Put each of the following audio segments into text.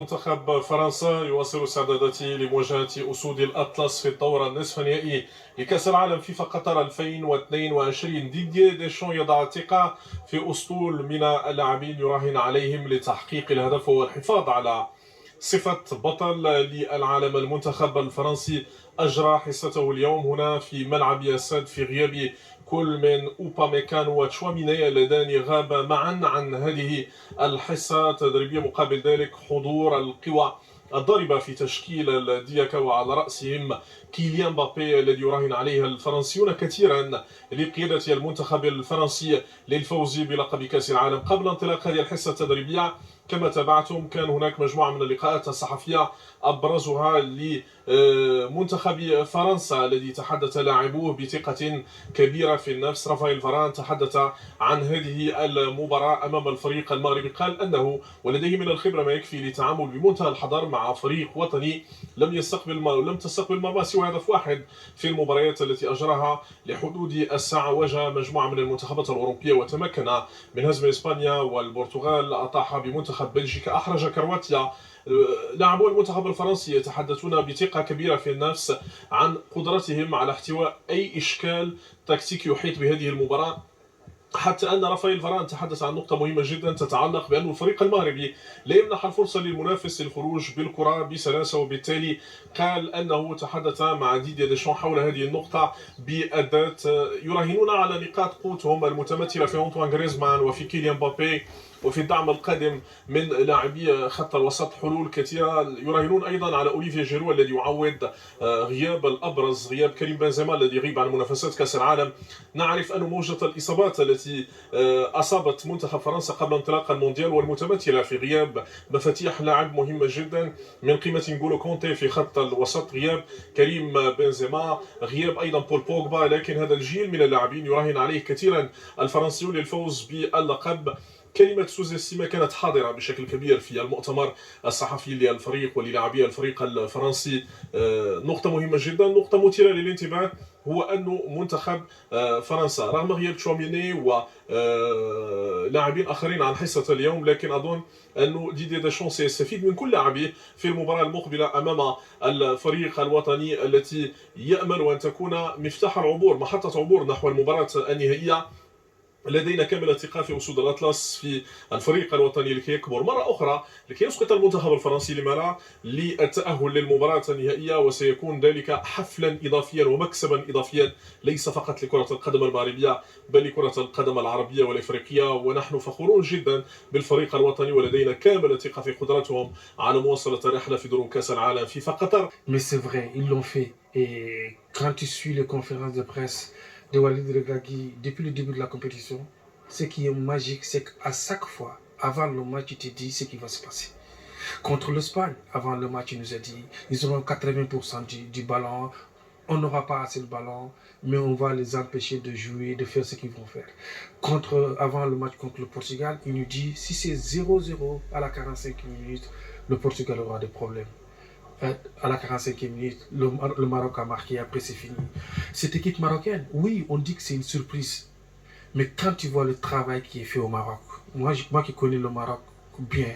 منتخب فرنسا يواصل استعداداته لمواجهة أسود الأطلس في الدور النصف النهائي لكأس العالم فيفا قطر 2022. ديدييه ديشون يضع الثقة في أسطول من اللاعبين يراهن عليهم لتحقيق الهدف والحفاظ على صفة بطل للعالم. المنتخب الفرنسي أجرى حصته اليوم هنا في ملعب ياساد في غياب كل من أوباميكانو وتشواميني اللذان غاب معا عن هذه الحصة التدريبية. مقابل ذلك حضور القوى الضاربة في تشكيل الدياكا وعلى رأسهم كيليان مبابي الذي يراهن عليه الفرنسيون كثيرا لقيادة المنتخب الفرنسي للفوز بلقب كأس العالم. قبل انطلاق هذه الحصة التدريبية كما تابعتم كان هناك مجموعة من اللقاءات الصحفية أبرزها لمنتخب فرنسا الذي تحدث لاعبوه بثقة كبيرة في النفس. رافائيل فاران تحدث عن هذه المباراة أمام الفريق المغربي، قال أنه ولديه من الخبرة ما يكفي للتعامل بمنتهى الحذر مع فريق وطني لم تستقبل مرمى سوى هدف واحد في المباريات التي أجراها لحدود الساعة. واجه مجموعة من المنتخبات الأوروبية وتمكن من هزم إسبانيا والبرتغال، أطاح بمنتخب بلجيكا، أحرج كرواتيا. لاعبو المنتخب الفرنسي يتحدثون بثقة كبيرة في النفس عن قدرتهم على احتواء أي إشكال تكتيكي يحيط بهذه المباراة، حتى أن رافائيل فاران تحدث عن نقطة مهمة جدا تتعلق بأن الفريق المغربي لا يمنح الفرصة للمنافس للخروج بالكرة بسلاسة، وبالتالي قال أنه تحدث مع ديدييه ديشون حول هذه النقطة بأداة يراهنون على نقاط قوتهم المتمثلة في أنطوان غريزمان وفي كيليان مبابي وفي الدعم القادم من لاعبي خط الوسط. حلول كثيرة يراهنون أيضا على أوليفييه جيرو الذي يعوض غياب الأبرز، غياب كريم بنزيما الذي يغيب عن منافسات كأس العالم. نعرف أن موجة الإصابات التي أصابت منتخب فرنسا قبل انطلاق المونديال والمتمثلة في غياب مفاتيح لاعب مهمة جدا من قيمة نغولو كونتي في خط الوسط، غياب كريم بنزيما، غياب أيضا بول بوغبا، لكن هذا الجيل من اللاعبين يراهن عليه كثيرا الفرنسيون للفوز باللقب. كلمة سوزي سيما كانت حاضرة بشكل كبير في المؤتمر الصحفي للفريق وللاعبي الفريق الفرنسي. نقطة مهمة جدا، نقطة مثيرة للانتباه، هو أن منتخب فرنسا رغم غياب تشواميني ولاعبين آخرين عن حصة اليوم، لكن أظن أن ديدييه ديشون سيستفيد من كل لاعبيه في المباراة المقبلة أمام الفريق الوطني التي يأمل أن تكون مفتاح العبور، محطة عبور نحو المباراة النهائية. لدينا كامل الثقة في أسود الأطلس في الفريق الوطني لكي يكبر مرة أخرى، لكي يسقط المنتخب الفرنسي لما لا للتأهل للمباراة النهائية، وسيكون ذلك حفلا إضافيا ومكسبا إضافيا ليس فقط لكرة القدم المغربية بل لكرة القدم العربية والإفريقية. ونحن فخورون جدا بالفريق الوطني ولدينا كامل الثقة في قدرتهم على مواصلة الرحلة في دروب كأس العالم فيفا قطر. Mais c'est vrai, ils l'ont fait. Et quand tu suis les conférences de presse de Walid Regragui depuis le début de la compétition, ce qui est magique, c'est qu'à chaque fois, avant le match, il te dit ce qui va se passer. Contre l'Espagne, avant le match, il nous a dit ils auront 80% du ballon, on n'aura pas assez de ballon, mais on va les empêcher de jouer, de faire ce qu'ils vont faire. Avant le match contre le Portugal, il nous dit si c'est 0-0 à la 45e minute, le Portugal aura des problèmes. À la 45e minute, le Maroc a marqué, après c'est fini. Cette équipe marocaine, oui, on dit que c'est une surprise. Mais quand tu vois le travail qui est fait au Maroc, moi qui connais le Maroc bien,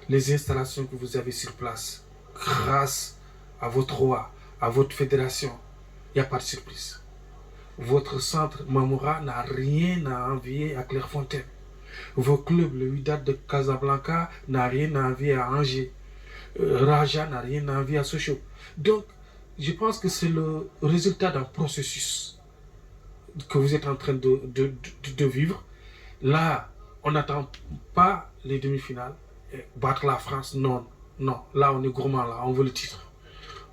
les installations que vous avez sur place, grâce à votre roi, à votre fédération, il n'y a pas de surprise. Votre centre Mamoura n'a rien à envier à Clairefontaine. Vos clubs, le Wydad de Casablanca, n'a rien à envier à Angers. Raja n'a rien à envier à Sochaux. Donc, je pense que c'est le résultat d'un processus que vous êtes en train de vivre. Là, on n'attend pas les demi-finales. Battre la France, non. Non, là, on est gourmand, là. On veut le titre.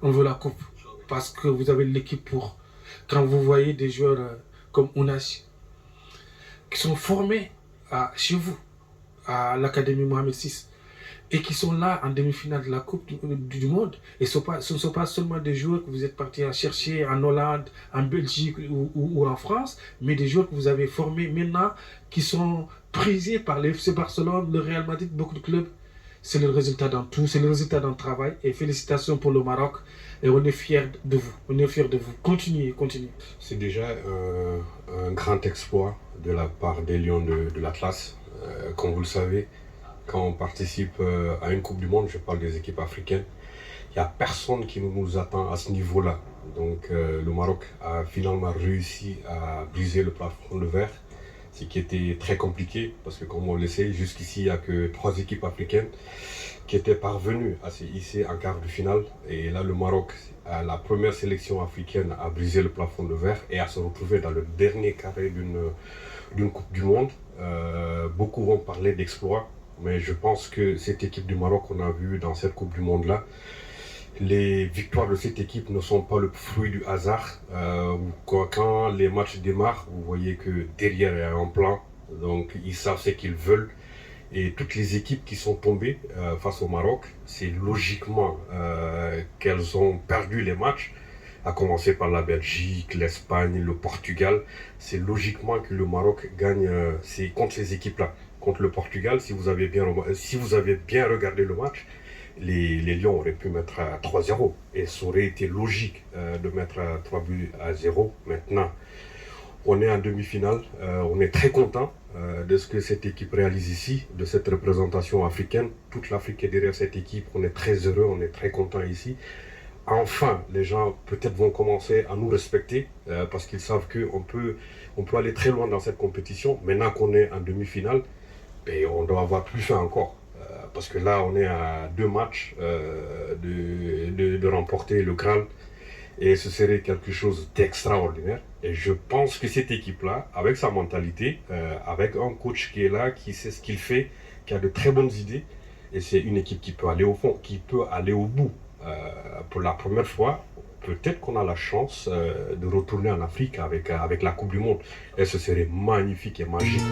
On veut la coupe. Parce que vous avez l'équipe pour. Quand vous voyez des joueurs comme Ounachi, qui sont formés chez vous, à l'Académie Mohamed VI, et qui sont là en demi-finale de la Coupe du Monde. Et ce ne sont pas seulement des joueurs que vous êtes partis à chercher en Hollande, en Belgique ou en France, mais des joueurs que vous avez formés maintenant, qui sont prisés par le FC Barcelone, le Real Madrid, beaucoup de clubs. C'est le résultat d'un tout, c'est le résultat d'un travail. Et félicitations pour le Maroc. Et on est fiers de vous. On est fiers de vous. Continuez, continuez. C'est déjà un grand exploit de la part des Lions de l'Atlas. Comme vous le savez, quand on participe à une Coupe du Monde, je parle des équipes africaines, il n'y a personne qui nous attend à ce niveau-là. Donc le Maroc a finalement réussi à briser le plafond de verre, ce qui était très compliqué parce que comme on le sait, jusqu'ici il n'y a que 3 équipes africaines qui étaient parvenues à se hisser en quart de finale. Et là le Maroc, la première sélection africaine, a brisé le plafond de verre et à se retrouver dans le dernier carré d'une Coupe du Monde. Beaucoup vont parler d'exploit, mais je pense que cette équipe du Maroc qu'on a vue dans cette Coupe du Monde-là, les victoires de cette équipe ne sont pas le fruit du hasard. Quand les matchs démarrent, vous voyez que derrière il y a un plan, donc ils savent ce qu'ils veulent. Et toutes les équipes qui sont tombées face au Maroc, c'est logiquement qu'elles ont perdu les matchs, à commencer par la Belgique, l'Espagne, le Portugal. C'est logiquement que le Maroc gagne c'est contre ces équipes-là. Contre le Portugal, si vous avez bien regardé le match, les Lions auraient pu mettre à 3-0 et ça aurait été logique de mettre 3 buts à 0. Maintenant, on est en demi-finale, on est très content de ce que cette équipe réalise ici, de cette représentation africaine. Toute l'Afrique est derrière cette équipe, on est très heureux, on est très content ici. Enfin, les gens peut-être vont commencer à nous respecter parce qu'ils savent qu'on peut aller très loin dans cette compétition. Maintenant qu'on est en demi-finale, ben, on doit avoir plus faim encore. Parce que là, on est à 2 matchs de remporter le Graal. Et ce serait quelque chose d'extraordinaire. Et je pense que cette équipe-là, avec sa mentalité, avec un coach qui est là, qui sait ce qu'il fait, qui a de très bonnes idées, et c'est une équipe qui peut aller au fond, qui peut aller au bout. Pour la première fois, peut-être qu'on a la chance de retourner en Afrique avec la Coupe du Monde. Et ce serait magnifique et magique.